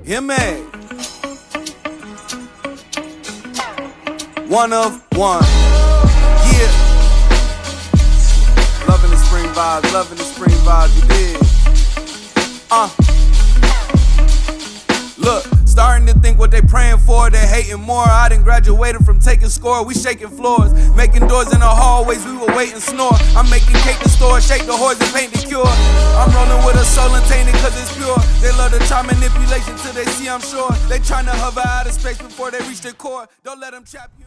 Hear me. One of one. Yeah. Loving the spring vibes, you dig? Look, starting to think what they praying for, they hating more. I done graduated from taking score, we shaking floors, making doors in the hallways, we were waiting snore. I'm making cake to store, shake the horse and paint the cure. I'm rolling with a soul untainted cause it's pure. They love to try manipulation till they see I'm sure. They trying to hover out of space before they reach their core. Don't let them trap you.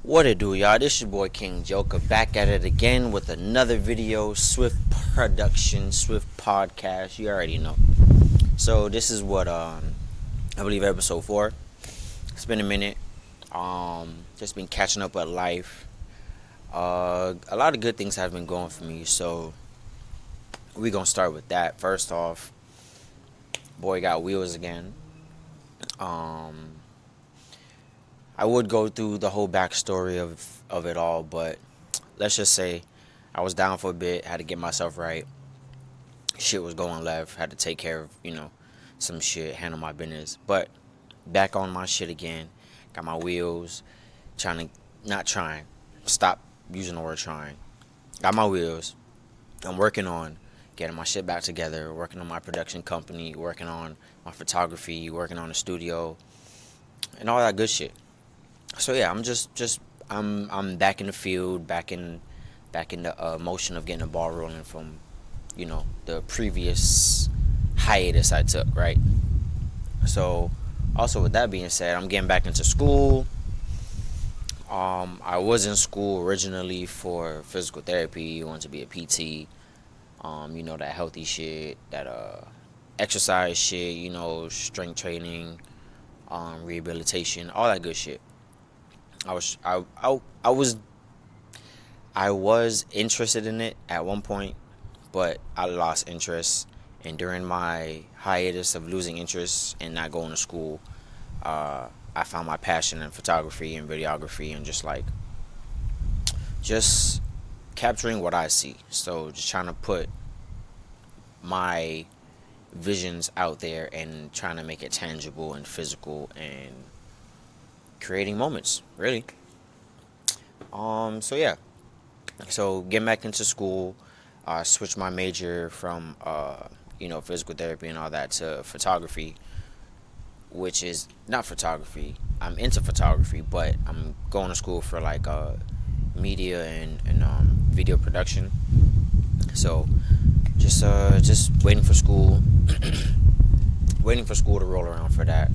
What it do, y'all? This your boy King Joker back at it again with another video. SWIF production, SWIF podcast. You already know. So this is what I believe episode 4. It's been a minute. Just been catching up with life. A lot of good things have been going for me. So we gonna start with that. First off, boy got wheels again. I would go through the whole backstory of it all, but let's just say I was down for a bit, had to get myself right. Shit was going left, had to take care of, some shit, handle my business. But back on my shit again, got my wheels, stop using the word trying. Got my wheels, I'm working on getting my shit back together, working on my production company, working on my photography, working on the studio, and all that good shit. So yeah, I'm back in the field, back in the motion of getting the ball rolling from, the previous hiatus I took, right? So also with that being said, I'm getting back into school. I was in school originally for physical therapy, wanted to be a PT, that healthy shit, that exercise shit, strength training, rehabilitation, all that good shit. I was interested in it at one point, but I lost interest. And during my hiatus of losing interest and not going to school, I found my passion in photography and videography and just capturing what I see. So just trying to put my visions out there and trying to make it tangible and physical and creating moments, really. So yeah. So getting back into school, switched my major from physical therapy and all that to photography, which is not photography. I'm into photography, but I'm going to school for media and video production. So just waiting for school, waiting for school to roll around for that.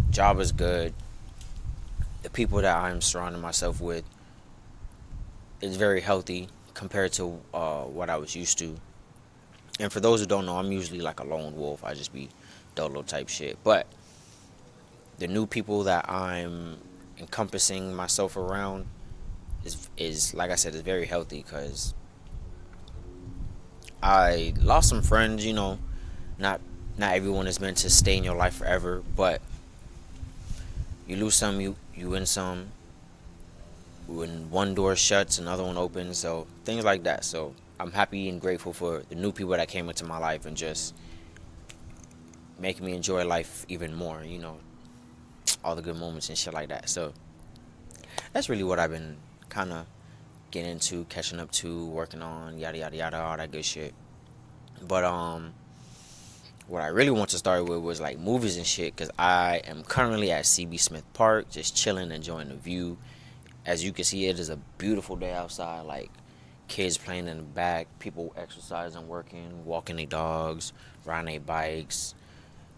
Job is good. The people that I'm surrounding myself with is very healthy compared to what I was used to. And for those who don't know, I'm usually like a lone wolf. I just be dolo type shit. But the new people that I'm encompassing myself around is like I said, is very healthy, because I lost some friends. Not everyone is meant to stay in your life forever, but you lose some, you win some. When one door shuts, another one opens. So things like that. So I'm happy and grateful for the new people that came into my life and just making me enjoy life even more. All the good moments and shit like that. So that's really what I've been kind of getting into, catching up to, working on, yada yada yada, all that good shit. But what I really want to start with was movies and shit, because I am currently at CB Smith Park, just chilling, enjoying the view. As you can see, it is a beautiful day outside. Kids playing in the back, people exercising, working, walking their dogs, riding their bikes.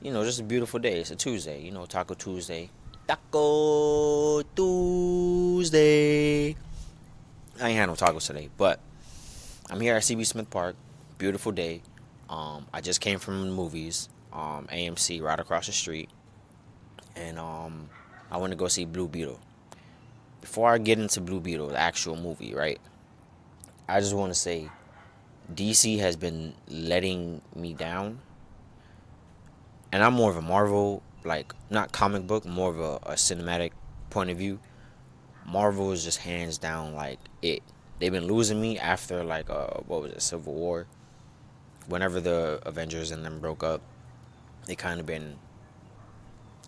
Just a beautiful day. It's a Tuesday, Taco Tuesday. Taco Tuesday. I ain't had no tacos today, but I'm here at CB Smith Park. Beautiful day. I just came from the movies, AMC right across the street, and I went to go see Blue Beetle. Before I get into Blue Beetle, the actual movie, right, I just want to say DC has been letting me down, and I'm more of a Marvel, not comic book, more of a cinematic point of view. Marvel is just hands down like it. They've been losing me after like what was it, Civil War. Whenever the Avengers and them broke up, they kind of been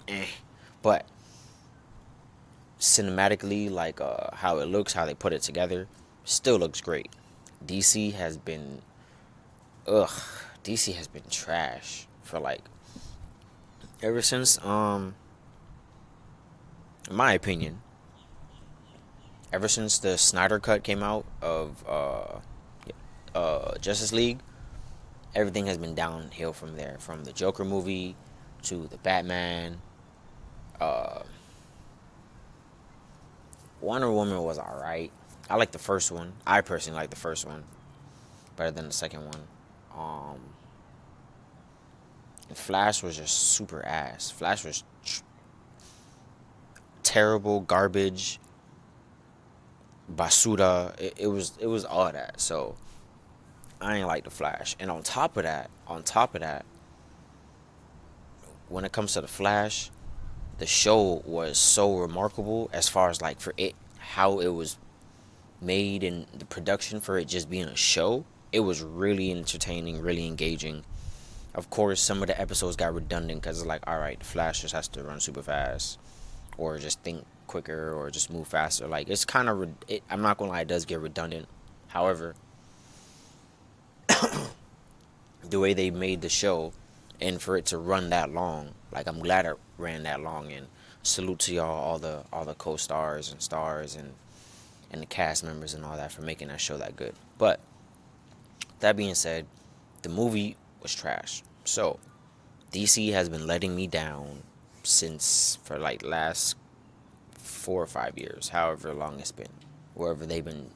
eh. But cinematically, like how it looks, how they put it together, still looks great. DC has been ugh. DC has been trash for like ever since in my opinion, ever since the Snyder cut came out of Justice League, everything has been downhill from there. From the Joker movie to the Batman. Uh, Wonder Woman was alright. I like the first one. I personally like the first one better than the second one. Flash was just super ass. Flash was terrible, garbage, basura. It was all that. So I ain't like the Flash. And on top of that, when it comes to the Flash, the show was so remarkable as far as like for it how it was made and the production for it just being a show. It was really entertaining, really engaging. Of course, some of the episodes got redundant because it's like, all right, the Flash just has to run super fast, or just think quicker, or just move faster. Like it's kind of, I'm not gonna lie, it does get redundant. However, the way they made the show, and for it to run that long, like I'm glad it ran that long. And salute to y'all, all the co-stars and stars and the cast members and all that for making that show that good. But that being said, the movie was trash. So DC has been letting me down since for like last 4 or 5 years, however long it's been, wherever they've been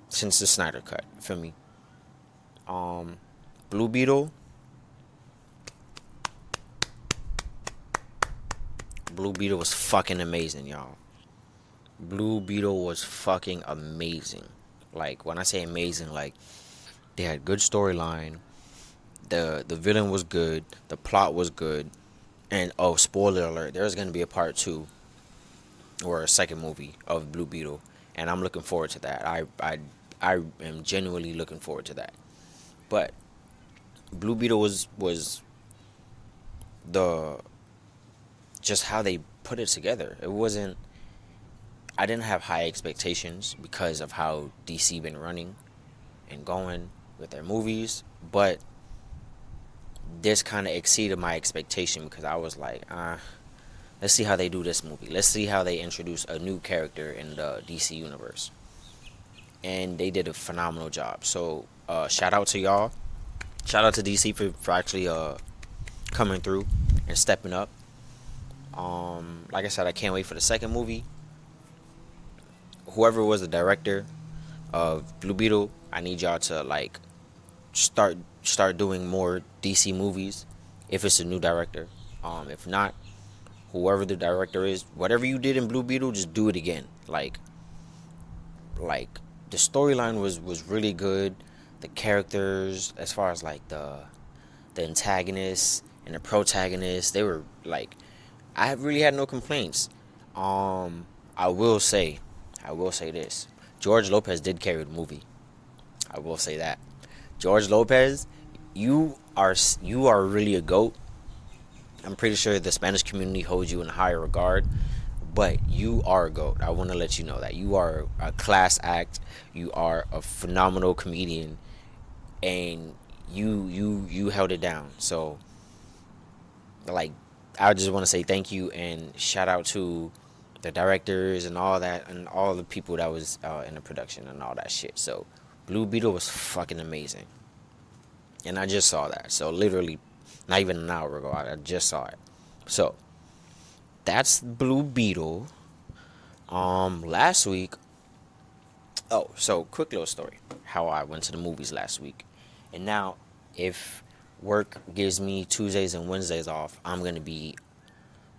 since the Snyder cut. Feel me? Blue Beetle. Blue Beetle was fucking amazing, y'all. Blue Beetle was fucking amazing. Like when I say amazing, like they had good storyline. The villain was good. The plot was good. And oh, spoiler alert, there's gonna be a part 2 or a second movie of Blue Beetle, and I'm looking forward to that. I am genuinely looking forward to that. But Blue Beetle was the just how they put it together. It wasn't. I didn't have high expectations because of how DC been running and going with their movies, but this kind of exceeded my expectation because I was like, let's see how they do this movie. Let's see how they introduce a new character in the DC universe. And they did a phenomenal job. So shout out to y'all. Shout out to DC for actually coming through and stepping up. Like I said, I can't wait for the second movie. Whoever was the director of Blue Beetle, I need y'all to like start doing more DC movies if it's a new director. If not, whoever the director is, whatever you did in Blue Beetle, just do it again. Like the storyline was really good. The characters, as far as like the antagonists and the protagonists, they were like, I really had no complaints. I will say this: George Lopez did carry the movie. I will say that. George Lopez, you are really a GOAT. I'm pretty sure the Spanish community holds you in higher regard, but you are a GOAT. I want to let you know that you are a class act. You are a phenomenal comedian, and you held it down. So, like, I just want to say thank you and shout out to the directors and all that, and all the people that was in the production and all that shit. So Blue Beetle was fucking amazing, and I just saw that. So literally not even an hour ago, I just saw it. So that's Blue Beetle. Last week, so quick little story how I went to the movies last week. And now if work gives me Tuesdays and Wednesdays off, I'm gonna be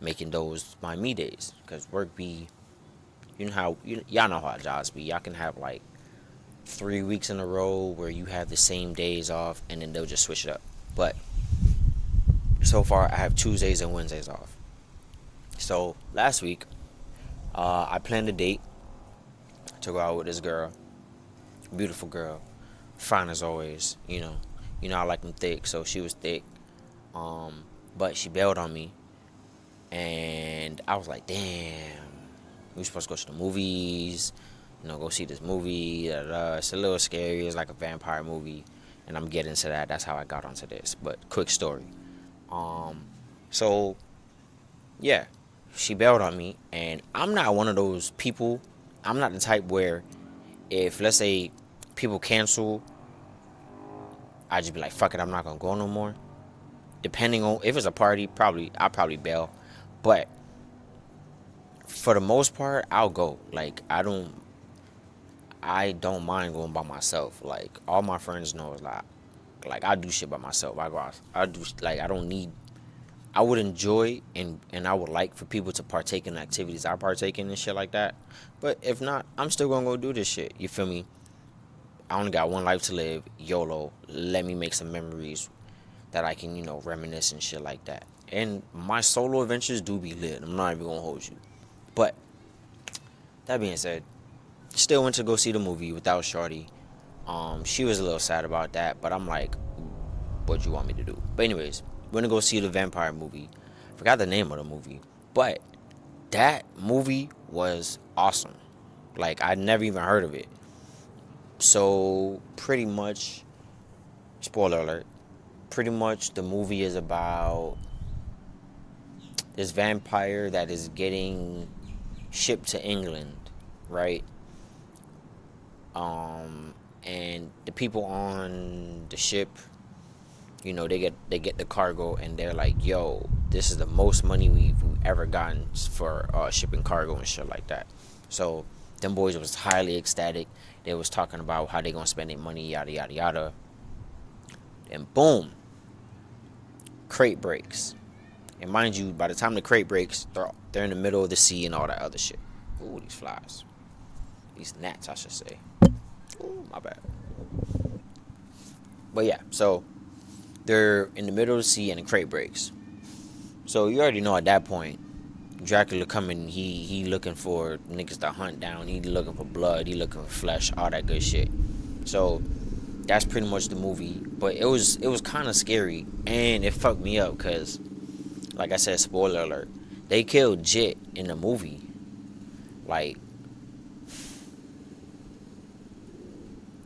making those my me days, because work be, you know how y'all know how jobs be. Y'all can have like 3 weeks in a row where you have the same days off, and then they'll just switch it up. But so far I have Tuesdays and Wednesdays off. So last week I planned a date to go out with this girl. Beautiful girl, fine as always. I like them thick, so she was thick. But she bailed on me, and I was like, damn. We were supposed to go to the movies, go see this movie. Da, da, da. It's a little scary. It's like a vampire movie, and I'm getting to that. That's how I got onto this. But quick story. So yeah, she bailed on me, and I'm not one of those people. I'm not the type where, if let's say people cancel, I just be like, fuck it, I'm not gonna go no more. Depending on if it's a party, I'll probably bail, but for the most part, I'll go. Like I don't mind going by myself. Like all my friends know is like I do shit by myself. I go out. I do like I don't need. I would enjoy and I would like for people to partake in activities I partake in and shit like that. But if not, I'm still gonna go do this shit. You feel me? I only got one life to live. YOLO. Let me make some memories that I can, reminisce and shit like that. And my solo adventures do be lit. I'm not even gonna hold you. But that being said, still went to go see the movie without Shorty. She was a little sad about that, but I'm like, what you want me to do? But anyways, went to go see the vampire movie. Forgot the name of the movie, but that movie was awesome. Like I'd never even heard of it. So pretty much, spoiler alert, pretty much the movie is about this vampire that is getting shipped to England, right? And the people on the ship, they get the cargo, and they're like, yo, this is the most money we've ever gotten for shipping cargo and shit like that. So them boys was highly ecstatic. They was talking about how they gonna spend their money, yada yada yada. And boom, crate breaks. And mind you, by the time the crate breaks, they're in the middle of the sea and all that other shit. Ooh, these flies. These gnats, I should say. Ooh, my bad. But yeah, so they're in the middle of the sea and the crate breaks. So you already know at that point, Dracula coming, he looking for niggas to hunt down. He looking for blood. He looking for flesh, all that good shit. So that's pretty much the movie. But it was kind of scary, and it fucked me up because, like I said, spoiler alert, they killed Jit in the movie. Like,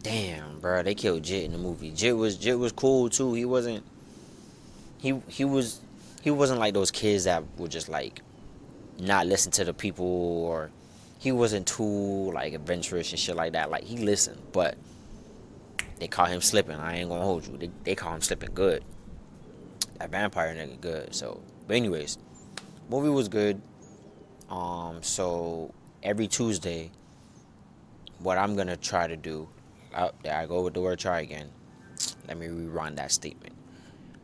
damn, bro, they killed Jit in the movie. Jit was cool too. He wasn't like those kids that would just like not listen to the people, or he wasn't too like adventurous and shit like that. Like he listened, but they caught him slipping. I ain't gonna hold you. They caught him slipping good. That vampire nigga good. So, but anyways, movie was good. So every Tuesday, what I'm gonna try to do, there I go with the word try again. Let me rewind that statement.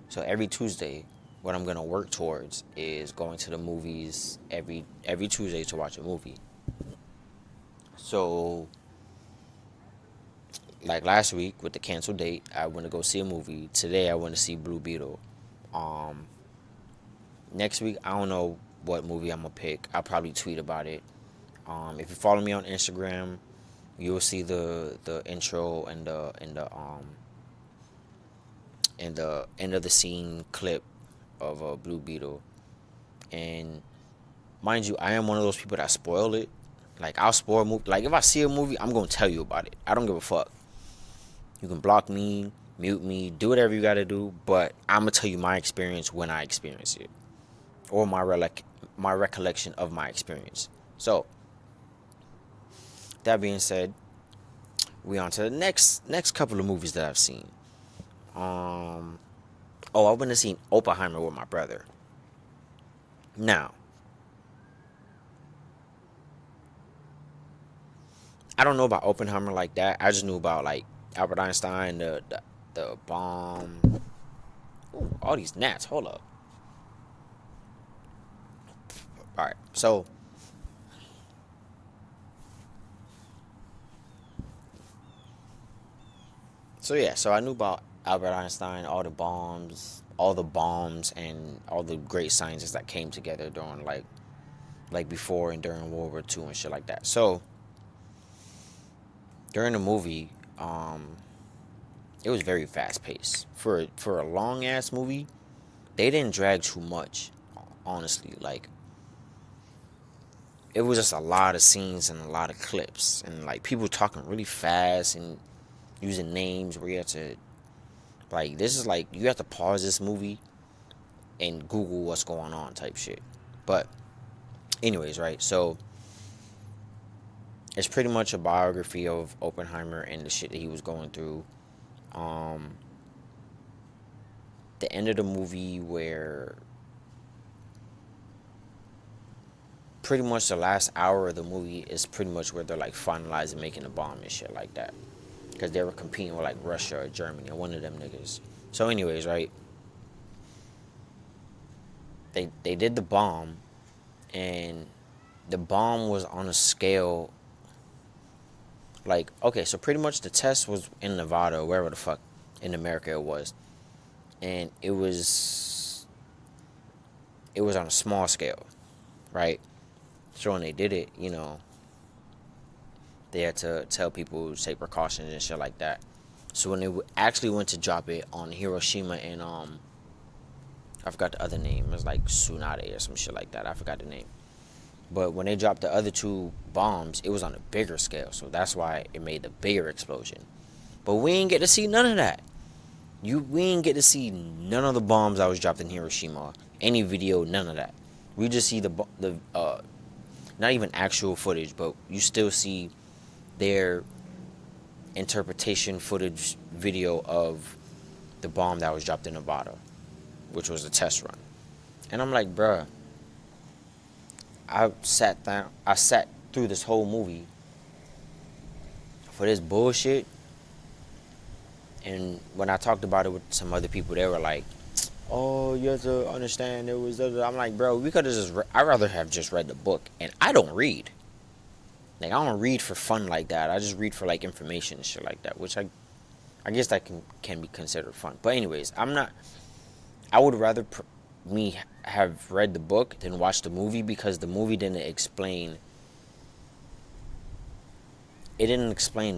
So every Tuesday, what I'm gonna work towards is going to the movies every Tuesday to watch a movie. So, like last week with the canceled date, I went to go see a movie. Today I went to see Blue Beetle. Next week I don't know what movie I'm gonna pick. I'll probably tweet about it. If you follow me on Instagram, you'll see the intro and the end of the scene clip of Blue Beetle. And mind you, I am one of those people that spoil it. Like I'll spoil a movie. Like if I see a movie, I'm gonna tell you about it. I don't give a fuck. You can block me, mute me, do whatever you gotta do, but I'm gonna tell you my experience when I experience it, or my recollection of my experience. So that being said, we on to the next couple of movies that I've seen. I went to see Oppenheimer with my brother. Now, I don't know about Oppenheimer like that. I just knew about like Albert Einstein, the bomb. Ooh, all these gnats. Hold up. All right, so yeah, so I knew about Albert Einstein, all the bombs, and all the great scientists that came together during like before and during World War II and shit like that. So during the movie, it was very fast paced. For a long ass movie, they didn't drag too much. Honestly, like it was just a lot of scenes and a lot of clips and like people talking really fast and using names where you have to like this is like you have to pause this movie and Google what's going on type shit. But anyways, right? So it's pretty much a biography of Oppenheimer and the shit that he was going through. Um, the end of the movie where pretty much the last hour of the movie is pretty much where they're like finalizing making a bomb and shit like that. Because they were competing with like Russia or Germany or one of them niggas. So anyways, right? They did the bomb and the bomb was on a scale like okay, so pretty much the test was in Nevada or wherever the fuck in America it was. And it was on a small scale, right? So when they did it, you know, they had to tell people to take precautions and shit like that. So when they actually went to drop it on Hiroshima and I forgot the other name. It was like Tsunade or some shit like that. I forgot the name. But when they dropped the other two bombs, it was on a bigger scale. So that's why it made the bigger explosion. But we ain't get to see none of that. We ain't get to see none of the bombs that was dropped in Hiroshima. Any video, none of that. We just see the not even actual footage, but you still see their interpretation footage video of the bomb that was dropped in Nevada, which was a test run. And I'm like, bruh, I sat through this whole movie for this bullshit. And when I talked about it with some other people, they were like, oh, you have to understand it was I'm like, bro, we could have just I'd rather have just read the book. And I don't read. Like, I don't read for fun like that. I just read for like information and shit like that, which I guess that can be considered fun. But anyways, I would rather me have read the book than watch the movie, because the movie didn't explain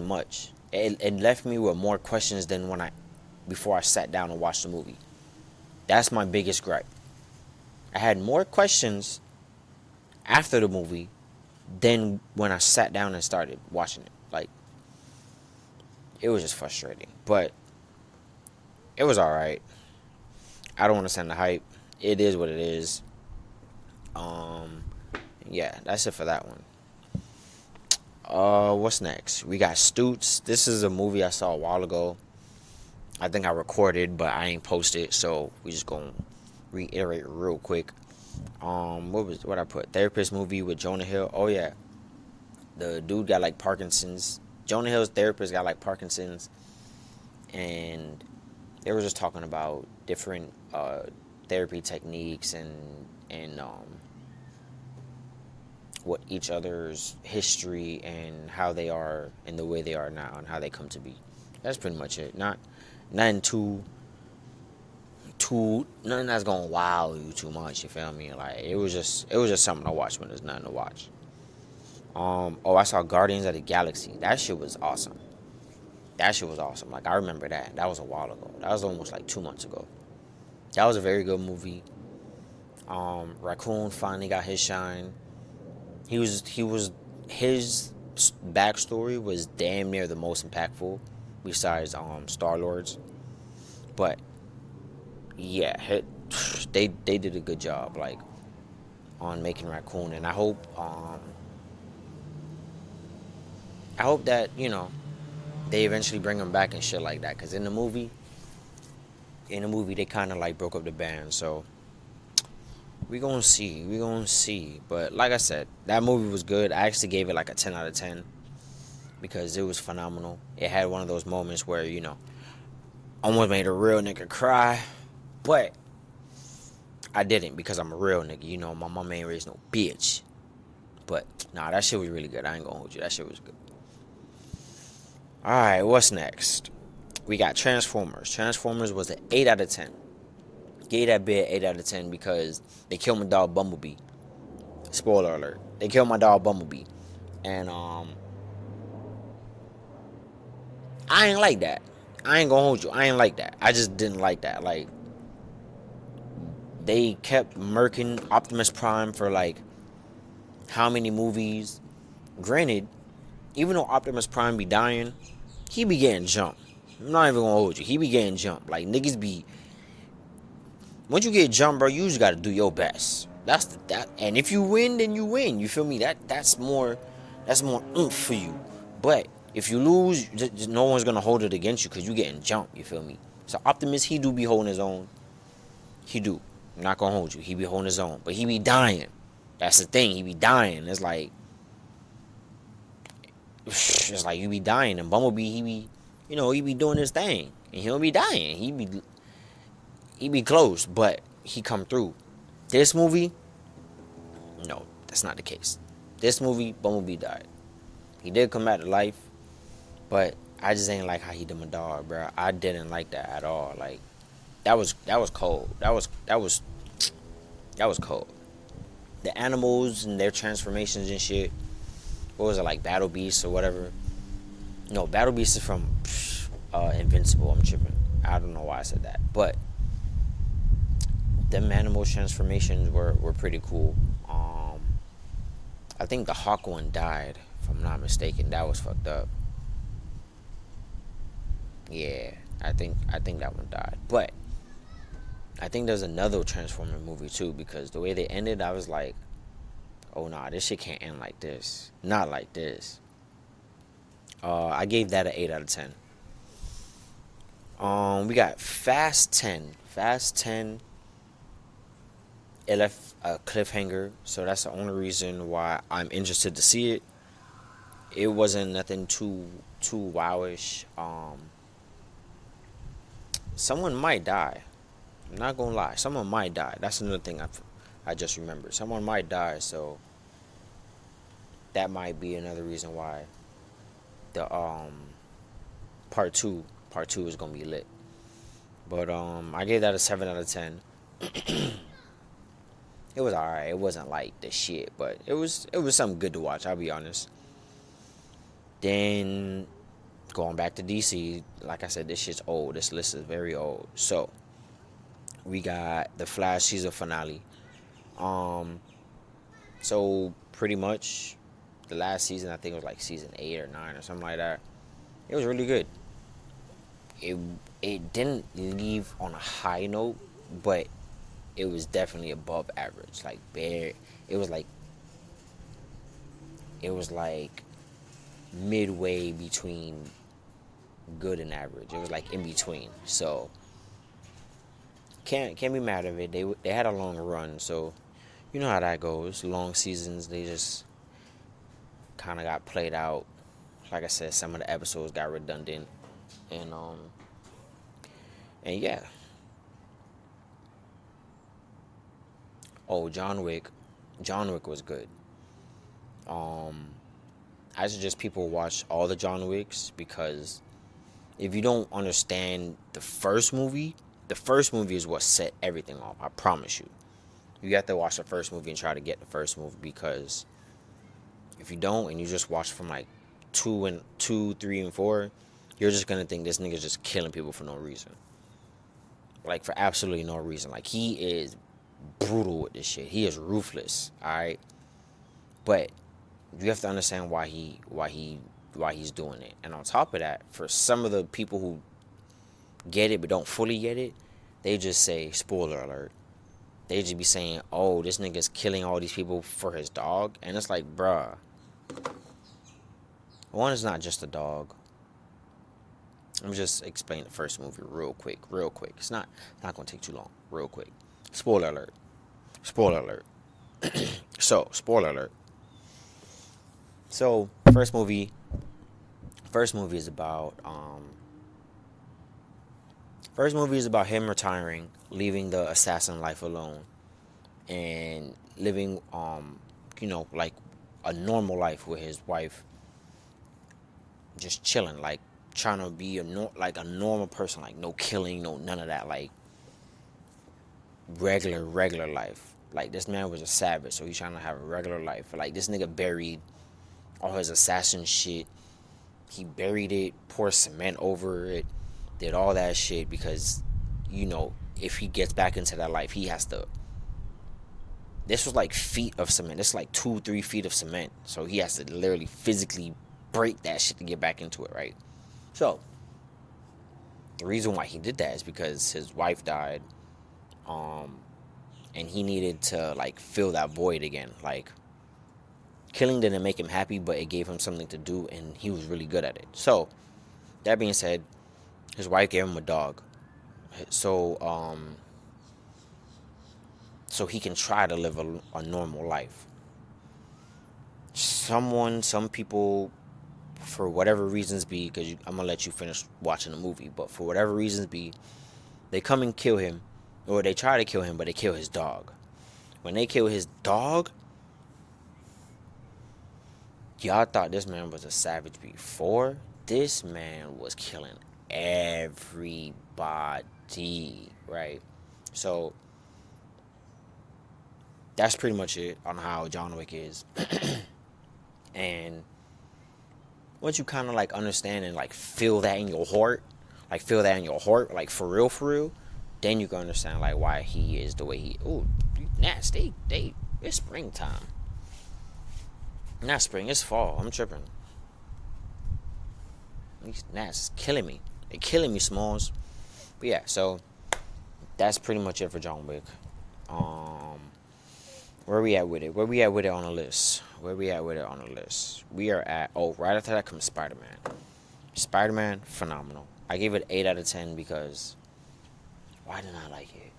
much. It left me with more questions than before I sat down and watched the movie. That's my biggest gripe. I had more questions after the movie than when I sat down and started watching it. Like, it was just frustrating. But it was alright. I don't want to send the hype. It is what it is. Yeah, that's it for that one. What's next? We got Stoots. This is a movie I saw a while ago. I think I recorded, but I ain't posted, so we just gonna reiterate real quick. What I put? Therapist movie with Jonah Hill. Oh yeah, the dude got like Parkinson's. Jonah Hill's therapist got like Parkinson's, and they were just talking about different therapy techniques and what each other's history and how they are and the way they are now and how they come to be. That's pretty much it. Nothing too nothing that's gonna wow you too much. You feel me? Like, it was just something to watch when there's nothing to watch. I saw Guardians of the Galaxy. That shit was awesome. Like, I remember that. That was a while ago. That was almost like 2 months ago. That was a very good movie. Raccoon finally got his shine. His backstory was damn near the most impactful besides Star-Lord's. But yeah, they did a good job, like, on making Raccoon, and I hope that, you know, they eventually bring him back and shit like that, because in the movie they kind of like broke up the band. So we gonna see. But like I said, that movie was good. I actually gave it like a 10 out of 10 because it was phenomenal. It had one of those moments where, you know, almost made a real nigga cry, but I didn't, because I'm a real nigga. You know, my mama ain't raised no bitch. But nah, that shit was really good. I ain't gonna hold you. That shit was good. Alright, what's next? We got Transformers. Transformers was an 8 out of 10. Gave that bit 8 out of 10 because they killed my dog Bumblebee. Spoiler alert. They killed my dog Bumblebee. And I ain't like that. I ain't gonna hold you. I ain't like that. I just didn't like that. Like, they kept murking Optimus Prime for like how many movies? Granted, even though Optimus Prime be dying, he be getting jumped. I'm not even gonna hold you. He be getting jumped. Like, niggas be, once you get jumped, bro, you just gotta do your best. That. And if you win, then you win. You feel me? That's more oomph for you. But if you lose, just no one's gonna hold it against you because you getting jumped. You feel me? So Optimus, he do be holding his own. He do. I'm not gonna hold you. He be holding his own, but he be dying. That's the thing. He be dying. It's like you be dying, and Bumblebee, he be doing his thing, and he don't be dying. He be close, but he come through. This movie, no, that's not the case. This movie, Bumblebee died. He did come back to life, but I just ain't like how he did my dog, bro. I didn't like that at all. Like, that was cold. That was cold. The animals and their transformations and shit. What was it, like Battle Beast or whatever? No, Battle Beast is from Invincible. I'm tripping. I don't know why I said that, but them animal transformations were pretty cool. I think the Hawk one died, if I'm not mistaken. That was fucked up. Yeah, I think that one died. But I think there's another Transformer movie too, because the way they ended, I was like, oh nah, this shit can't end like this. Not like this. I gave that an 8 out of 10. We got Fast 10. Fast 10. It left a cliffhanger, so that's the only reason why I'm interested to see it. It wasn't nothing too wowish. Someone might die. I'm not gonna lie. Someone might die. That's another thing I just remembered. Someone might die, so that might be another reason why the part two is gonna be lit. But I gave that a 7 out of 10. It was alright. It wasn't like the shit, but it was something good to watch. I'll be honest. Then going back to DC, like I said, this shit's old. This list is very old. So we got the Flash season finale. So pretty much the last season, I think it was like season 8 or 9 or something like that. It was really good. It didn't leave on a high note, but it was definitely above average. Like, bare. It was like midway between good and average. It was like in between. So can't be mad at it. They had a long run, so you know how that goes. Long seasons, they just kind of got played out. Like I said, some of the episodes got redundant, and yeah. Oh, John Wick was good. I suggest people watch all the John Wicks, because if you don't understand the first movie is what set everything off. I promise you. You have to watch the first movie and try to get the first movie, because if you don't and you just watch from like 2, 3, and 4, you're just gonna think this nigga's just killing people for no reason. Like, for absolutely no reason. Like, he is brutal with this shit. He is ruthless. Alright? But you have to understand why he's doing it. And on top of that, for some of the people who get it but don't fully get it, they just say, spoiler alert. They just be saying, oh, this nigga's killing all these people for his dog. And it's like, bruh. One is not just a dog. Let me just explain the first movie real quick. It's not gonna take too long. Real quick. Spoiler alert. So, spoiler alert. So, first movie is about him retiring, leaving the assassin life alone, and living like a normal life with his wife, just chilling, like trying to be a normal person, like no killing, no none of that, like regular life. Like, this man was a savage, so he's trying to have a regular life. Like, this nigga buried all his assassin shit He buried it, poured cement over it, did all that shit because, if he gets back into that life, he has to. This was like feet of cement. This is like 2-3 feet of cement. So he has to literally physically break that shit to get back into it, right? So the reason why he did that is because his wife died, and he needed to like fill that void again. Like, killing didn't make him happy, but it gave him something to do, and he was really good at it. So that being said, his wife gave him a dog, so so he can try to live a normal life. Some people, for whatever reasons be, because I'm gonna let you finish watching the movie, but for whatever reasons be, they come and kill him, or they try to kill him, but they kill his dog. When they kill his dog, y'all thought this man was a savage before. This man was killing everybody, right? So that's pretty much it on how John Wick is. And once you kind of like understand and like feel that in your heart, like for real, then you can understand like why he is the way he. Ooh, Nats, they, it's springtime. Not spring, it's fall. I'm tripping. These gnats is killing me. They're killing me, Smalls. But yeah, so that's pretty much it for John Wick. Where we at with it? Where we at with it on the list? We are at, right after that comes Spider-Man. Spider-Man, phenomenal. I gave it 8 out of 10 because why didn't I like it?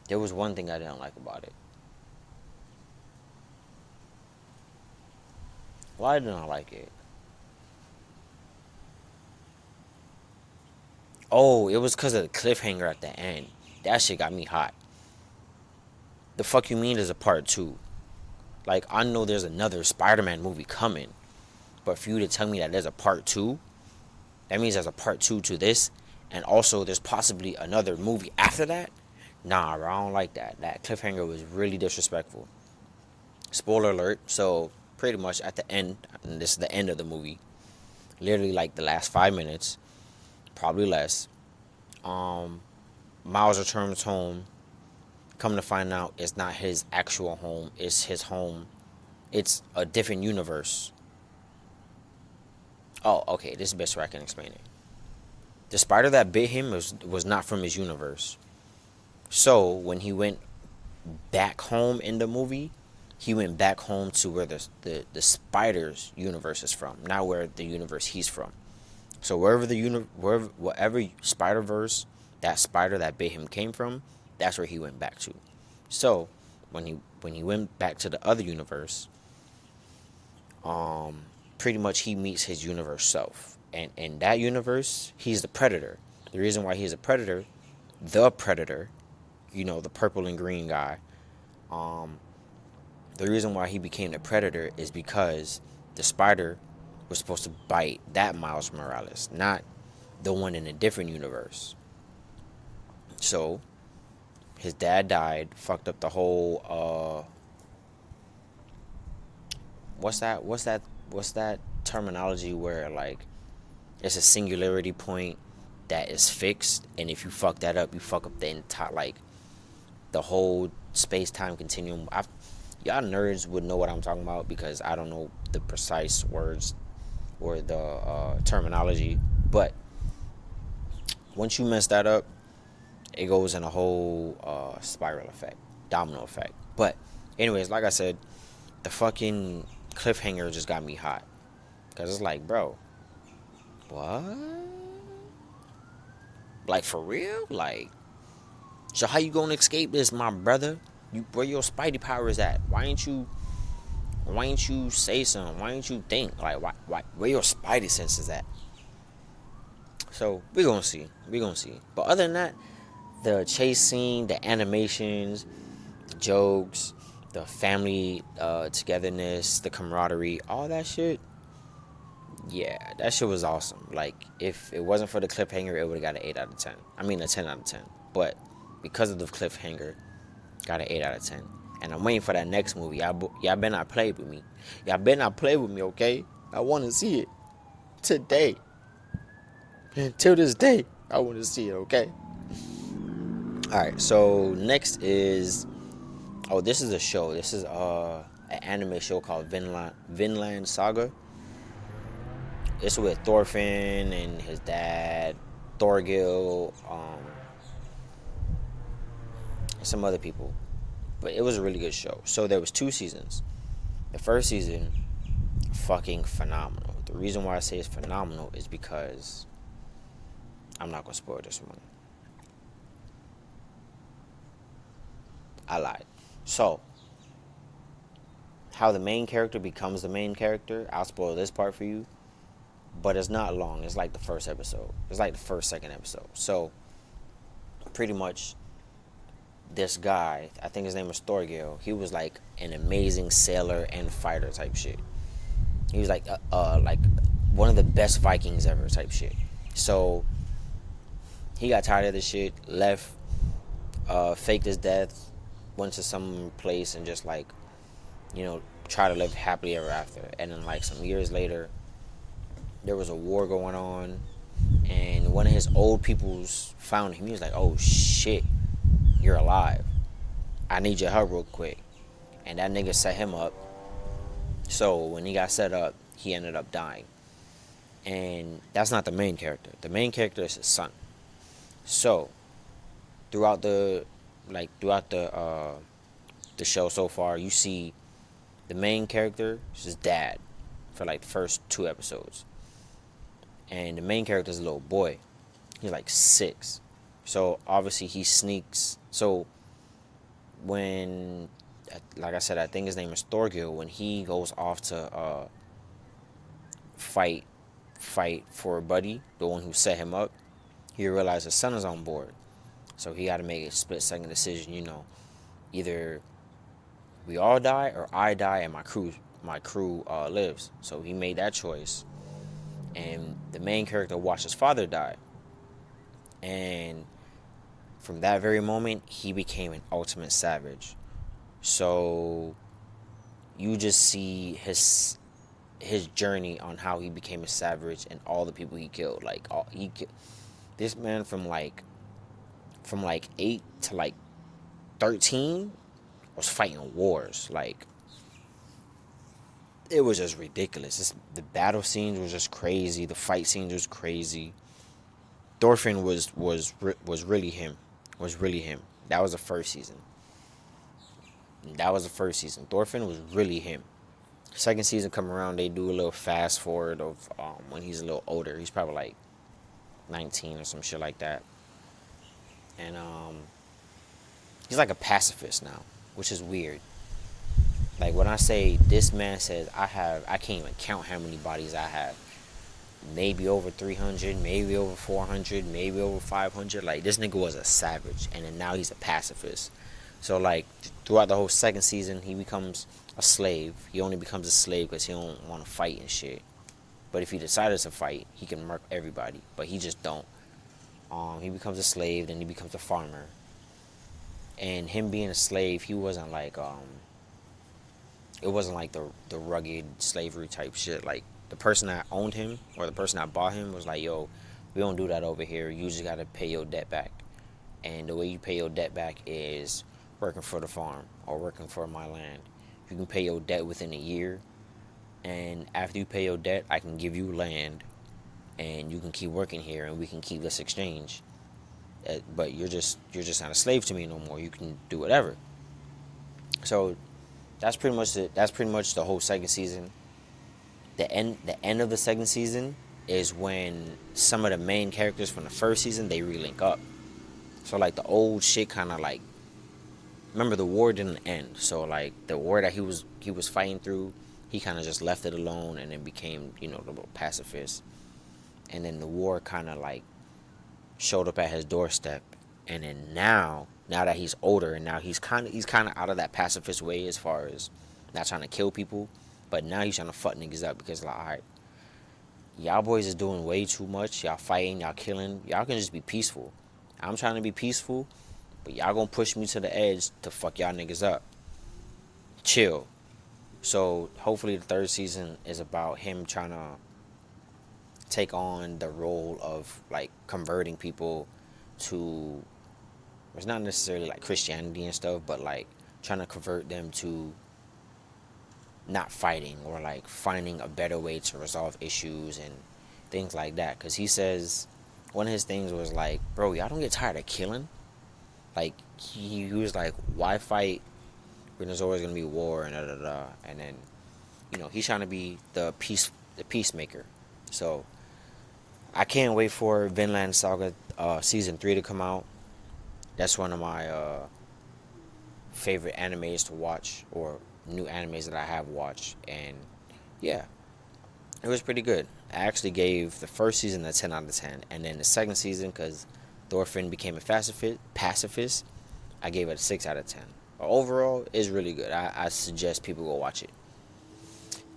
There was one thing I didn't like about it. Why didn't I like it? Oh, it was because of the cliffhanger at the end. That shit got me hot. The fuck you mean there's a part 2? Like, I know there's another Spider-Man movie coming, but for you to tell me that there's a part 2, that means there's a part 2 to this, and also there's possibly another movie after that? Nah, bro, I don't like that. That cliffhanger was really disrespectful. Spoiler alert, so pretty much at the end, and this is the end of the movie, literally like the last 5 minutes, probably less, Miles returns home. Come to find out, it's not his actual home. It's his home. It's a different universe. Oh, okay. This is the best way I can explain it. The spider that bit him was not from his universe. So when he went back home in the movie, he went back home to where the spider's universe is from, not where the universe he's from. So wherever Spider-Verse that spider that bit him came from, that's where he went back to. So when he went back to the other universe, pretty much he meets his universe self. And in that universe, he's the Predator. The reason why he's a Predator, the purple and green guy, the reason why he became the Predator is because the spider was supposed to bite that Miles Morales, not the one in a different universe. So his dad died, fucked up the whole what's that terminology where like it's a singularity point that is fixed, and if you fuck that up, you fuck up the entire, like, the whole space-time continuum. Y'all nerds would know what I'm talking about because I don't know the precise words or the terminology, but once you mess that up, it goes in a whole spiral effect, domino effect. But anyways, like I said, the fucking cliffhanger just got me hot because it's like, bro, what? Like, for real? Like, so how you gonna escape this, my brother? Where your Spidey power is at? Why ain't you say something? Why ain't you think? Like, why where your Spidey sense is at? So we gonna see. But other than that, the chase scene, the animations, the jokes, the family togetherness, the camaraderie, all that shit. Yeah, that shit was awesome. Like, if it wasn't for the cliffhanger, it would have got an 8 out of 10. I mean, a 10 out of 10. But because of the cliffhanger, got an 8 out of 10. And I'm waiting for that next movie. Y'all better not play with me. Okay? I want to see it. today. Till this day, I want to see it, okay? Alright, so next is... Oh, this is a show. This is an anime show called Vinland Saga. It's with Thorfinn and his dad, Thorgil, and some other people. But it was a really good show. So there was 2 seasons. The first season, fucking phenomenal. The reason why I say it's phenomenal is because I'm not gonna spoil this one. I lied. So, how the main character becomes the main character, I'll spoil this part for you. But it's not long. It's like the first episode. It's like the first, second episode. So, pretty much, this guy, I think his name was Thorgil, he was like an amazing sailor and fighter type shit. He was like one of the best Vikings ever type shit. So, he got tired of this shit, left, faked his death, went to some place and just like, try to live happily ever after. And then like some years later, there was a war going on, and one of his old peoples found him. He was like, oh shit, you're alive. I need your help real quick. And that nigga set him up. So when he got set up, he ended up dying. And that's not the main character. The main character is his son. So throughout the show so far, you see the main character is his dad for like the first 2 episodes. And the main character is a little boy. He's like 6. So obviously he sneaks. So when, like I said, I think his name is Thorgil. When he goes off to fight for a buddy, the one who set him up, he realized his son is on board. So he got to make a split-second decision. Either we all die or I die and my crew lives. So he made that choice. And the main character watched his father die. And from that very moment, he became an ultimate savage. So you just see his journey on how he became a savage and all the people he killed. Like this man from like 8 to like 13 was fighting wars. Like, it was just ridiculous. The battle scenes was just crazy. The fight scenes was crazy. Thorfinn was really him. That was the first season. Thorfinn was really him. Second season come around, they do a little fast forward of when he's a little older. He's probably like 19 or some shit like that. And he's like a pacifist now, which is weird. Like when I say this man says I can't even count how many bodies I have. Maybe over 300, maybe over 400, maybe over 500. Like this nigga was a savage, and then now he's a pacifist. So like throughout the whole second season, he becomes a slave. He only becomes a slave because he don't want to fight and shit. But if he decided to fight, he can murk everybody. But he just don't. He becomes a slave, then he becomes a farmer. And him being a slave, he wasn't like it wasn't like the rugged slavery type shit. Like the person that owned him or the person that bought him was like, yo, we don't do that over here. You just gotta pay your debt back. And the way you pay your debt back is working for the farm or working for my land. You can pay your debt within a year, and after you pay your debt, I can give you land, and you can keep working here, and we can keep this exchange. But you're just not a slave to me no more. You can do whatever. So that's pretty much it. That's pretty much the whole second season. The end of the second season is when some of the main characters from the first season, they relink up. So like the old shit kind of like, remember the war didn't end. So like the war that he was fighting through, he kind of just left it alone and then became, the little pacifist. And then the war kind of like showed up at his doorstep. And then now that he's older and now he's kind of out of that pacifist way as far as not trying to kill people, but now he's trying to fuck niggas up because like, all right, y'all boys is doing way too much. Y'all fighting, y'all killing. Y'all can just be peaceful. I'm trying to be peaceful, but y'all gonna push me to the edge to fuck y'all niggas up. Chill. So hopefully the third season is about him trying to take on the role of like converting people to, it's not necessarily like Christianity and stuff, but like trying to convert them to not fighting, or like finding a better way to resolve issues and things like that. Because he says one of his things was like, bro, y'all don't get tired of killing. Like he was like, why fight when there's always gonna be war and da da da. And then, he's trying to be the peacemaker. So I can't wait for Vinland Saga season 3 to come out. That's one of my favorite animes to watch, or new animes that I have watched. And yeah, it was pretty good. I actually gave the first season a 10 out of 10, and then the second season, because Thorfinn became a pacifist, I gave it a 6 out of 10. But overall, it's really good. I suggest people go watch it.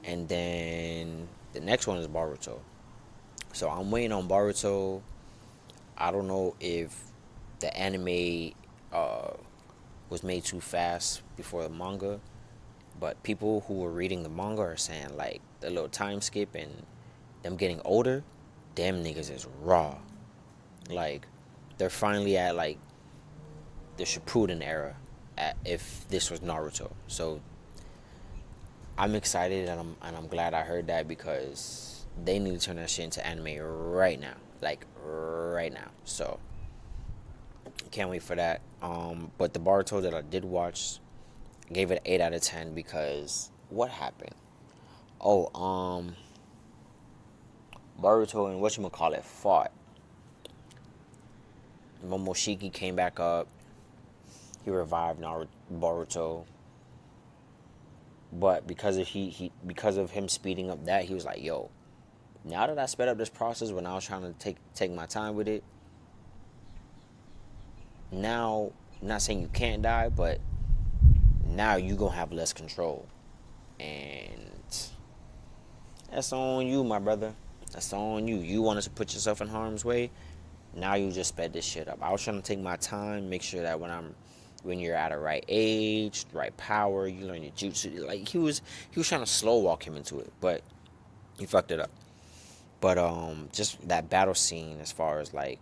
And then the next one is Boruto. So I'm waiting on Boruto. I don't know if the anime was made too fast before the manga, but people who were reading the manga are saying like the little time skip and them getting older, them niggas is raw. Like they're finally at like the Shippuden era, if this was Naruto. So I'm excited, and I'm glad I heard that, because they need to turn that shit into anime right now, like right now. So can't wait for that. But the Boruto that I did watch, gave it an 8 out of 10 because what happened? Oh, Boruto and whatchamacallit fought. Momoshiki came back up. He revived Boruto. But because of him speeding up that, he was like, yo, now that I sped up this process when I was trying to take my time with it, now, I'm not saying you can't die, but now you gonna have less control. And that's on you, my brother. That's on you. You wanted to put yourself in harm's way. Now you just sped this shit up. I was trying to take my time, make sure that when you're at a right age, right power, you learn your jutsu. Like he was trying to slow walk him into it, but he fucked it up. But just that battle scene, as far as like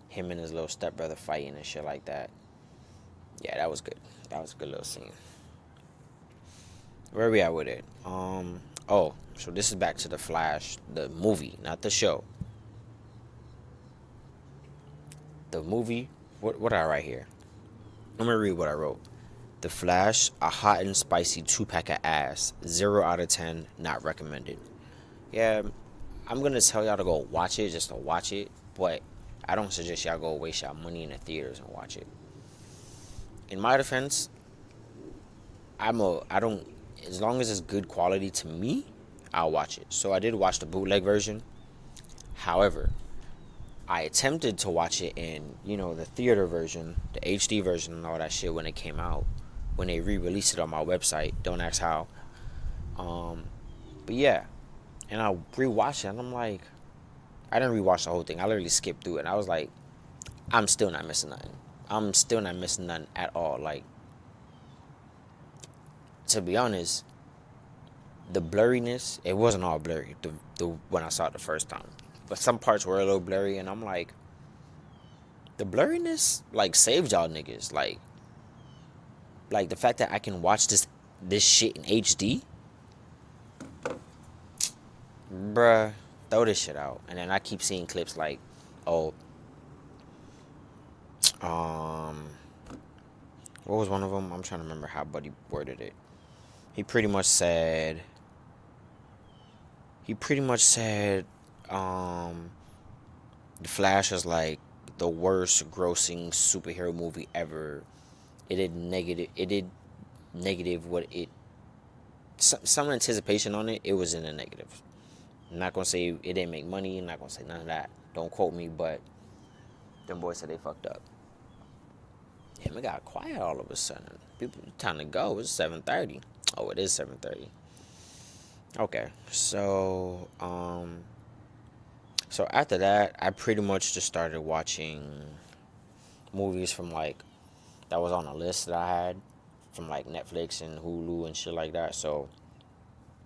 him and his little stepbrother fighting and shit like that. Yeah, that was good. That was a good little scene. Where are we at with it? Oh, so this is back to the Flash, the movie, not the show. The movie. What I write here? I'm gonna read what I wrote. The Flash, a hot and spicy 2-pack of ass. 0 out of 10, not recommended. Yeah, I'm gonna tell y'all to go watch it just to watch it, but I don't suggest y'all go waste y'all money in the theaters and watch it. In my defense, I don't, as long as it's good quality to me, I'll watch it. So I did watch the bootleg version. However, I attempted to watch it in, the theater version, the HD version and all that shit when it came out, when they re-released it on my website. Don't ask how. But yeah, and I rewatched it, and I'm like, I didn't rewatch the whole thing. I literally skipped through it, and I was like, I'm still not missing nothing. I'm still not missing nothing at all. Like, to be honest, the blurriness, it wasn't all blurry the when I saw it the first time, but some parts were a little blurry, and I'm like, the blurriness like saved y'all niggas. Like the fact that I can watch this shit in HD, bruh, throw this shit out. And then I keep seeing clips like, oh, what was one of them? I'm trying to remember how Buddy worded it. He pretty much said, The Flash is like the worst grossing superhero movie ever. It did negative what it, some anticipation on it. It was in the negative. I'm not gonna say it didn't make money. I'm not gonna say none of that. Don't quote me, but them boys said they fucked up. Damn, it got quiet all of a sudden. People, time to go. It's 7:30. Oh, it is 7:30. Okay, so so after that, I pretty much just started watching movies from like that was on a list that I had from like Netflix and Hulu and shit like that. So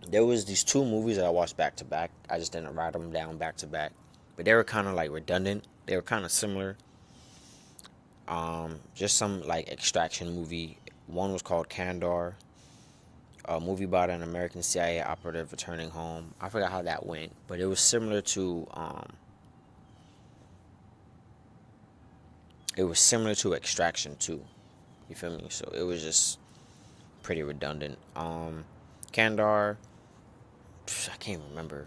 There was these two movies that I watched back to back. I just didn't write them down back to back, but they were kind of like redundant. They were kind of similar. Just some like extraction movie. One was called Kandar, a movie about an American CIA operative returning home. I forgot how that went, but it was similar to Extraction 2. You feel me? So it was just pretty redundant. Kandar, I can't remember.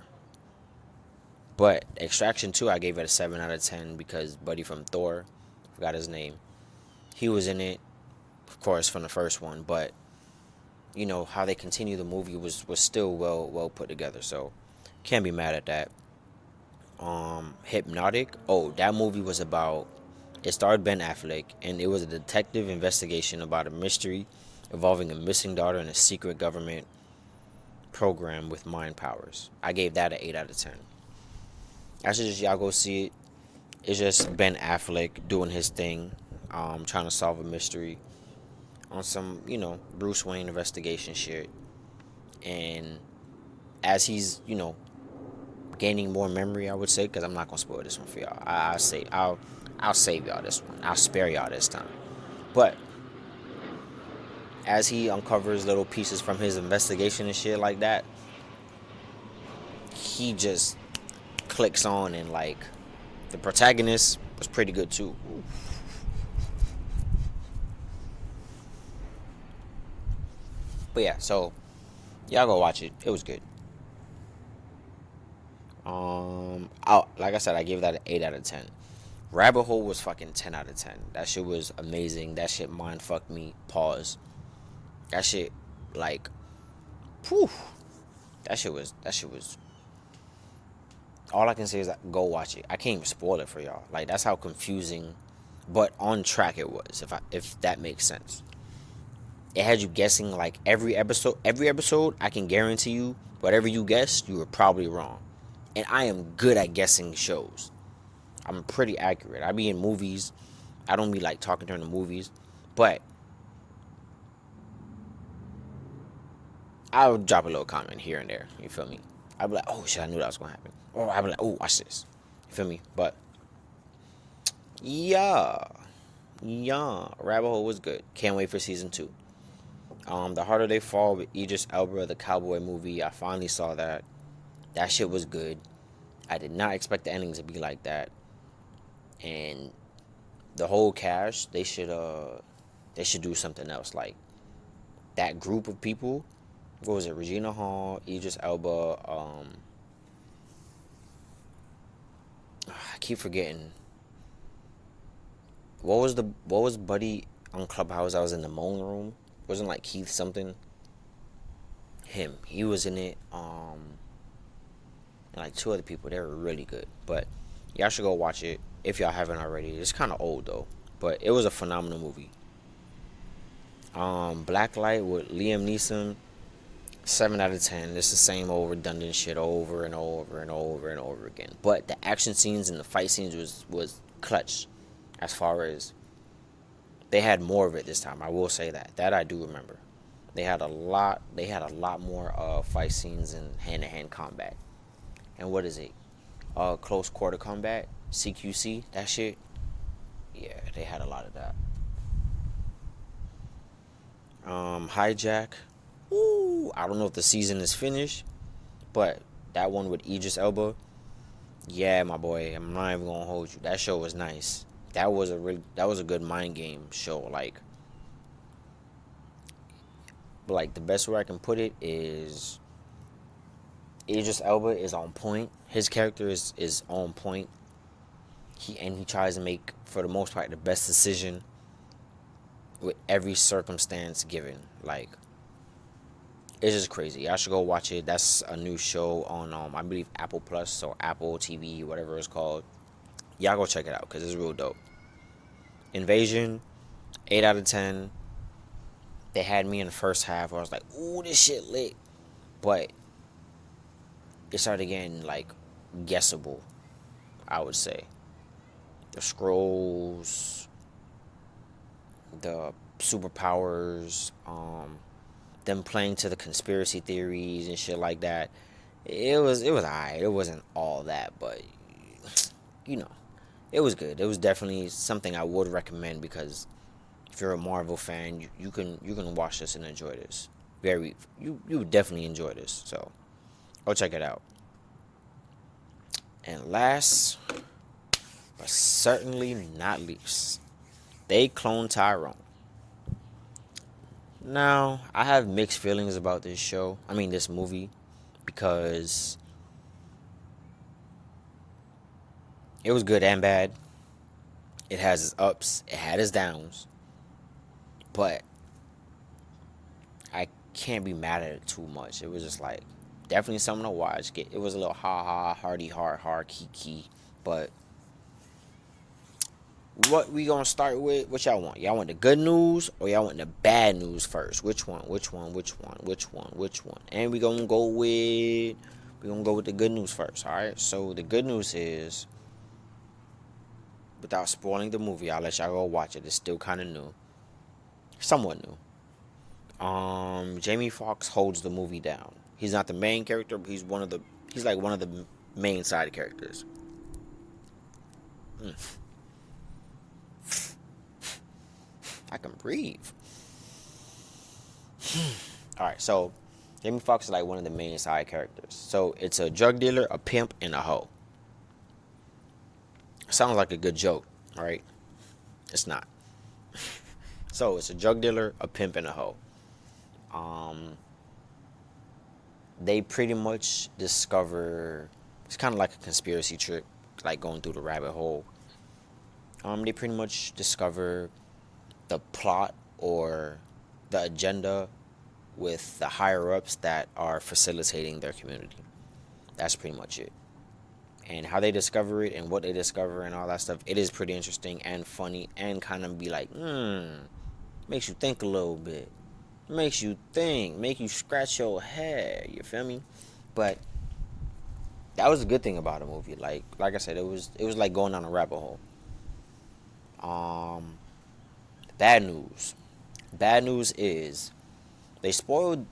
But Extraction 2, I gave it a 7 out of 10 because Buddy from Thor, forgot his name, he was in it, of course, from the first one. But, you know, how they continue the movie was still well put together. So, can't be mad at that. Hypnotic. Oh, that movie was about, it starred Ben Affleck, and it was a detective investigation about a mystery involving a missing daughter in a secret government program with mind powers. I gave that an 8 out of 10. I should just y'all go see it. It's just Ben Affleck doing his thing, trying to solve a mystery on some, you know, Bruce Wayne investigation shit. And as he's, you know, gaining more memory, I would say, because I'm not gonna spoil this one for y'all. I'll save y'all this one. I'll spare y'all this time. But as he uncovers little pieces from his investigation and shit like that, he just clicks on, and like the protagonist was pretty good too. But yeah, so y'all go watch it. It was good. Like I said, I gave that an 8 out of 10. Rabbit Hole was fucking 10 out of 10. That shit was amazing. That shit mind fucked me. Pause. That shit, like, whew. That shit was. All I can say is that go watch it. I can't even spoil it for y'all. Like, that's how confusing, but on track it was. If that makes sense. It had you guessing like every episode. Every episode, I can guarantee you, whatever you guessed, you were probably wrong. And I am good at guessing shows. I'm pretty accurate. I be in movies. I don't be like talking during the movies, but I'll drop a little comment here and there. You feel me? I'll be like, oh shit, I knew that was gonna happen. Or I'll be like, oh, watch this. You feel me? But yeah, Rabbit Hole was good. Can't wait for season 2. The Harder They Fall with Idris Elba, the cowboy movie. I finally saw that. That shit was good. I did not expect the ending to be like that. And the whole cast, they should do something else. Like that group of people. What was it? Regina Hall, Idris Elba. I keep forgetting. What was Buddy on Clubhouse? I was in the moan room. Wasn't like Keith something. Him. He was in it. And like 2 other people. They were really good. But y'all should go watch it if y'all haven't already. It's kind of old though, but it was a phenomenal movie. Blacklight with Liam Neeson, 7 out of 10. It's the same old redundant shit over and over and over and over again. But the action scenes and the fight scenes was clutch. As far as they had more of it this time, I will say that. That I do remember. They had a lot more fight scenes and hand-to-hand combat. And what is it? Close quarter combat, CQC, that shit. Yeah, they had a lot of that. Hijack. Ooh, I don't know if the season is finished, but that one with Idris Elba. Yeah, my boy, I'm not even gonna hold you. That show was nice. That was a good mind game show. Like the best way I can put it is Idris Elba is on point. His character is on point. He tries to make, for the most part, the best decision with every circumstance given. Like, it's just crazy. I should go watch it. That's a new show on I believe Apple Plus or Apple TV, whatever it's called. Y'all go check it out because it's real dope. Invasion, 8 out of 10. They had me in the first half where I was like, ooh, this shit lit. But it started getting like guessable, I would say. The scrolls, the superpowers, them playing to the conspiracy theories and shit like that. It was alright. It wasn't all that, but you know, it was good. It was definitely something I would recommend because if you're a Marvel fan, you can watch this and enjoy this. You would definitely enjoy this. So go check it out. And last but certainly not least, they cloned Tyrone. Now, I have mixed feelings about this show. I mean, this movie, because it was good and bad. It has its ups, it had its downs, but I can't be mad at it too much. It was just like definitely something to watch. It was a little ha ha, hardy, hard, key, but what we gonna start with? What y'all want? Y'all want the good news or y'all want the bad news first? Which one? And we gonna go with the good news first. All right. So the good news is, without spoiling the movie, I'll let y'all go watch it. It's still kind of new, somewhat new. Jamie Foxx holds the movie down. He's not the main character, but he's like one of the main side characters. I can breathe. Alright, so Jamie Foxx is like one of the main side characters. So it's a drug dealer, a pimp, and a hoe. Sounds like a good joke, right? It's not. So it's a drug dealer, a pimp, and a hoe. They pretty much discover, it's kind of like a conspiracy trip, like going through the rabbit hole. They pretty much discover the plot or the agenda with the higher ups that are facilitating their community. That's pretty much it. And how they discover it and what they discover and all that stuff, it is pretty interesting and funny and kind of be like, makes you think a little bit. Makes you think, make you scratch your head, you feel me? But that was a good thing about the movie. Like I said, it was like going down a rabbit hole. Bad news. Bad news is they spoiled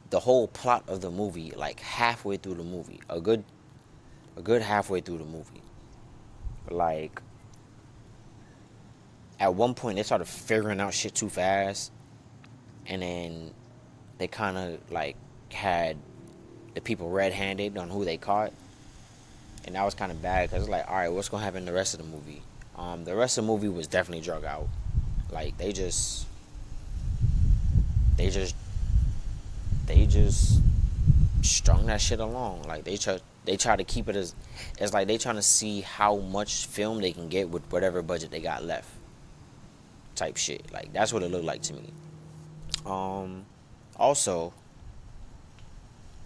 the whole plot of the movie like halfway through the movie. A good halfway through the movie. Like at one point they started figuring out shit too fast, and then they kind of like had the people red-handed on who they caught, and that was kind of bad because it's like, all right, what's gonna happen in the rest of the movie? The rest of the movie was definitely drug out. Like they just strung that shit along. Like they try to keep it as, it's like they trying to see how much film they can get with whatever budget they got left. Type shit. Like that's what it looked like to me. Also,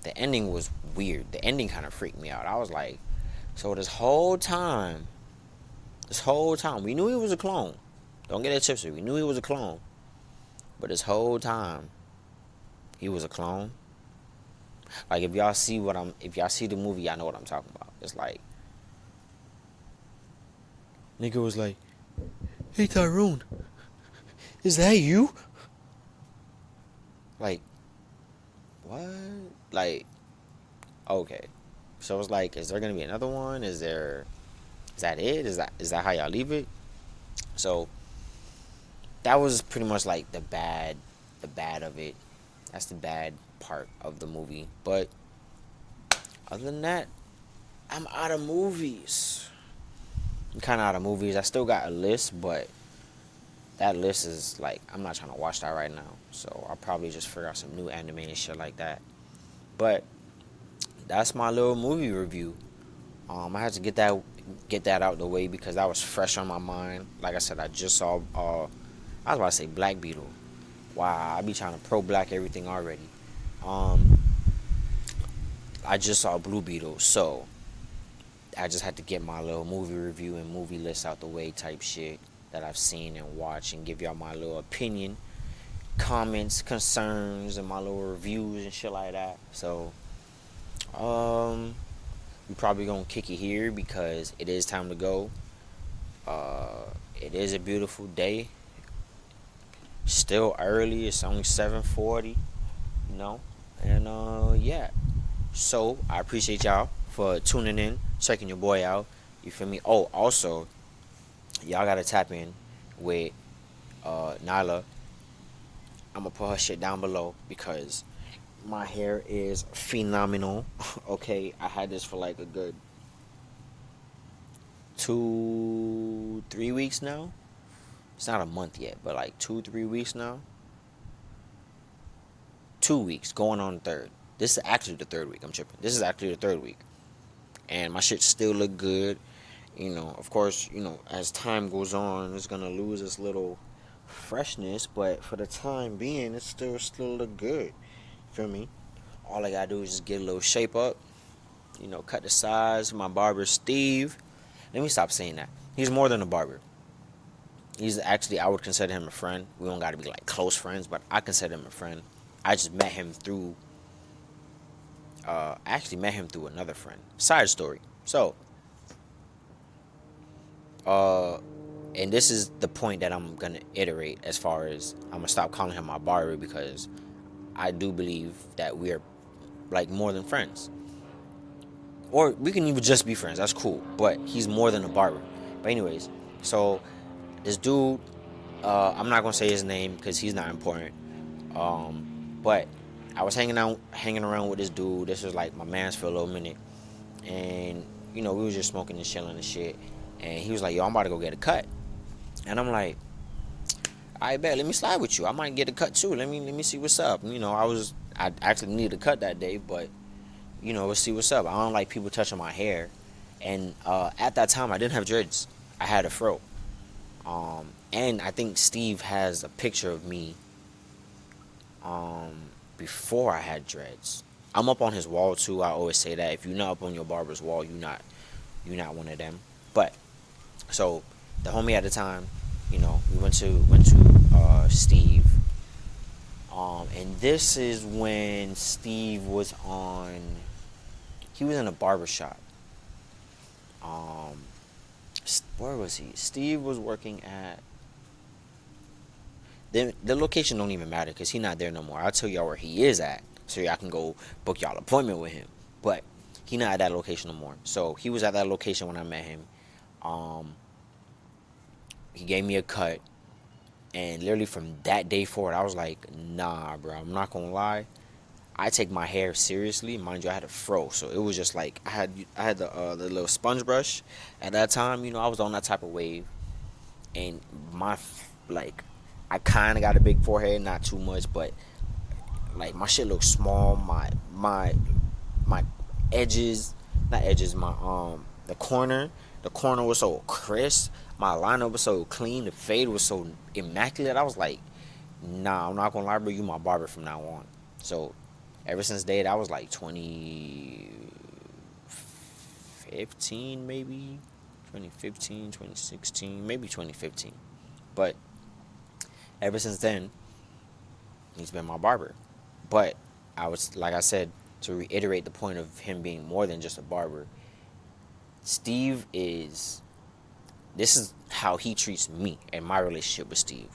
the ending was weird. The ending kind of freaked me out. I was like, so this whole time, we knew he was a clone. Don't get it twisted. We knew he was a clone. But this whole time, he was a clone. Like if y'all see the movie, y'all know what I'm talking about. It's like, nigga was like, hey Tyrone, is that you? Like, what? Like, okay. So it's like, is there gonna be another one? Is that it? Is that how y'all leave it? So that was pretty much like the bad of it. That's the bad part of the movie. But other than that, I'm out of movies. I'm kind of out of movies. I still got a list, but that list is like, I'm not trying to watch that right now. So I'll probably just figure out some new anime and shit like that. But that's my little movie review. I had to get that out the way because that was fresh on my mind. Like I said, I just saw I was about to say Black Beetle. Wow, I be trying to pro-black everything already. I just saw Blue Beetle, so I just had to get my little movie review and movie list out the way type shit that I've seen and watched, and give y'all my little opinion, comments, concerns, and my little reviews and shit like that. So, we probably gonna kick it here because it is time to go. It is a beautiful day. Still early. It's only 7:40. you know. And yeah. So I appreciate y'all for tuning in, checking your boy out. You feel me? Oh, also, y'all gotta tap in with Nyla. I'm gonna put her shit down below because my hair is phenomenal. Okay, I had this for like a good 2, 3 weeks now. It's not a month yet, but like 2, 3 weeks now. 2 weeks going on the third. This is actually the third week. I'm tripping. This is actually the third week, and my shit still look good. You know, of course, you know, as time goes on, it's gonna lose its little freshness, but for the time being, it still look good. Feel me? All I gotta do is just get a little shape up. You know, cut the size. My barber Steve. Let me stop saying that. He's more than a barber. He's actually, I would consider him a friend. We don't gotta be like close friends, but I consider him a friend. I just met him through. I actually met him through another friend. Side story. So, and this is the point that I'm gonna iterate as far as I'm gonna stop calling him my barber because I do believe that we're like more than friends, or we can even just be friends. That's cool, but he's more than a barber. But anyways, so this dude, I'm not gonna say his name because he's not important. But I was hanging around with this dude. This was like my man's for a little minute, and you know we was just smoking and chilling and shit. And he was like, "Yo, I'm about to go get a cut," and I'm like, "I bet, let me slide with you. I might get a cut too. Let me see what's up." You know, I actually needed a cut that day, but you know, let's see what's up. I don't like people touching my hair, and at that time I didn't have dreads. I had a fro. And I think Steve has a picture of me before I had dreads. I'm up on his wall too. I always say that if you're not up on your barber's wall, you're not one of them. But so the homie at the time, you know, we went to Steve. And this is when Steve was on. He was in a barber shop. Where was he? Steve was working at. The location don't even matter because he's not there no more. I'll tell y'all where he is at so y'all can go book y'all appointment with him. But he not at that location no more. So he was at that location when I met him. He gave me a cut, and literally from that day forward, I was like, nah, bro, I'm not gonna lie. I take my hair seriously. Mind you, I had a fro, so it was just like I had the little sponge brush. At that time, you know, I was on that type of wave, and like I kind of got a big forehead, not too much, but like my shit looks small. My edges, not edges, the corner was so crisp. My lineup was so clean. The fade was so immaculate. I was like, nah, I'm not gonna lie, bro. You my barber from now on. So ever since that, I was like 2015, maybe 2015, 2016, maybe 2015. But ever since then, he's been my barber. But like I said, to reiterate the point of him being more than just a barber, this is how he treats me and my relationship with Steve.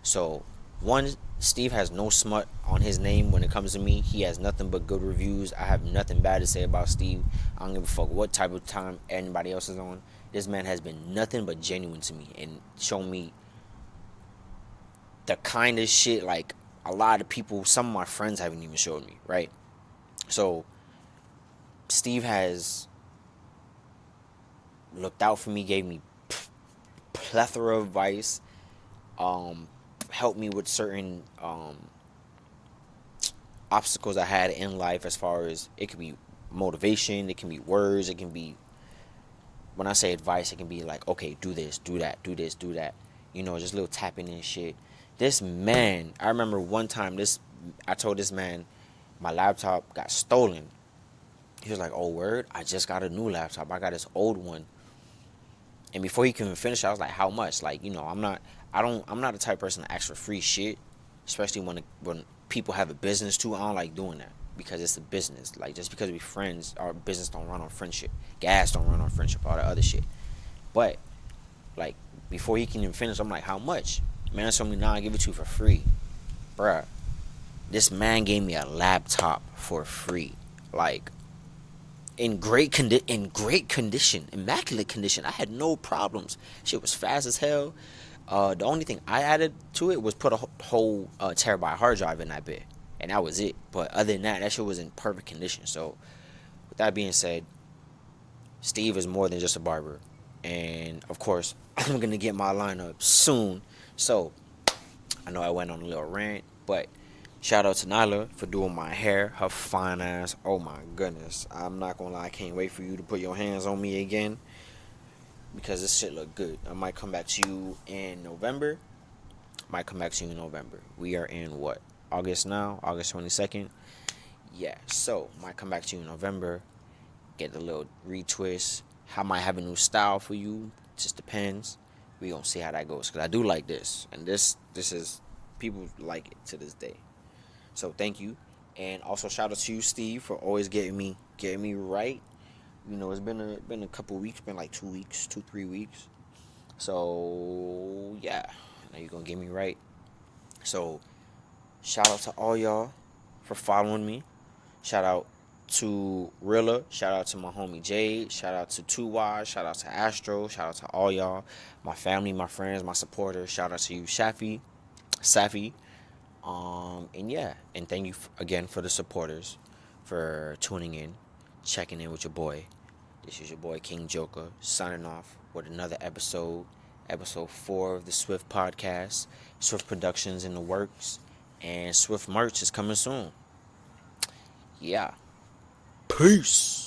So, one, Steve has no smut on his name when it comes to me. He has nothing but good reviews. I have nothing bad to say about Steve. I don't give a fuck what type of time anybody else is on. This man has been nothing but genuine to me and shown me the kind of shit like a lot of people, some of my friends haven't even showed me, right? So Steve has looked out for me, gave me plethora of advice, helped me with certain obstacles I had in life, as far as it could be motivation, it can be words, it can be, when I say advice, it can be like, okay, do this, do that, do this, do that, you know, just little tapping in shit. This man, I remember one time I told this man my laptop got stolen. He was like, oh, word, I just got a new laptop, I got this old one. And before he can even finish, I was like, how much? Like, you know, I'm not the type of person to ask for free shit, especially when people have a business too. I don't like doing that because it's a business. Like, just because we friends, our business don't run on friendship. Gas don't run on friendship, all that other shit. But like, before he can even finish, I'm like, how much? Man told me, nah, I give it to you for free. Bruh. This man gave me a laptop for free, like in great condition, immaculate condition. I had no problems. Shit was fast as hell. The only thing I added to it was put a whole terabyte hard drive in that bit, and that was it. But other than that, that shit was in perfect condition. So, with that being said, Steve is more than just a barber, and of course, I'm gonna get my lineup soon. So, I know I went on a little rant, but shout out to Nyla for doing my hair. Her fine ass. Oh my goodness. I'm not gonna lie, I can't wait for you to put your hands on me again, because this shit look good. I might come back to you in November. We are in what? August now? August 22nd? Yeah, so might come back to you in November. Get the little retwist. I might have a new style for you. Just depends. We gonna see how that goes. Cause I do like this. And this is, people like it to this day. So thank you. And also shout out to you, Steve, for always getting me right. You know, it's been a couple weeks, been like 2 weeks, 3 weeks. So yeah, now you're gonna get me right. So shout out to all y'all for following me. Shout out to Rilla. Shout out to my homie Jade. Shout out to 2Y. Shout out to Astro. Shout out to all y'all, my family, my friends, my supporters. Shout out to you, Safi. And yeah, and thank you again for the supporters, for tuning in, checking in with your boy. This is your boy King Joker, signing off with another episode 4 of the SWIF podcast. SWIF Productions in the works, and SWIF merch is coming soon. Yeah. Peace.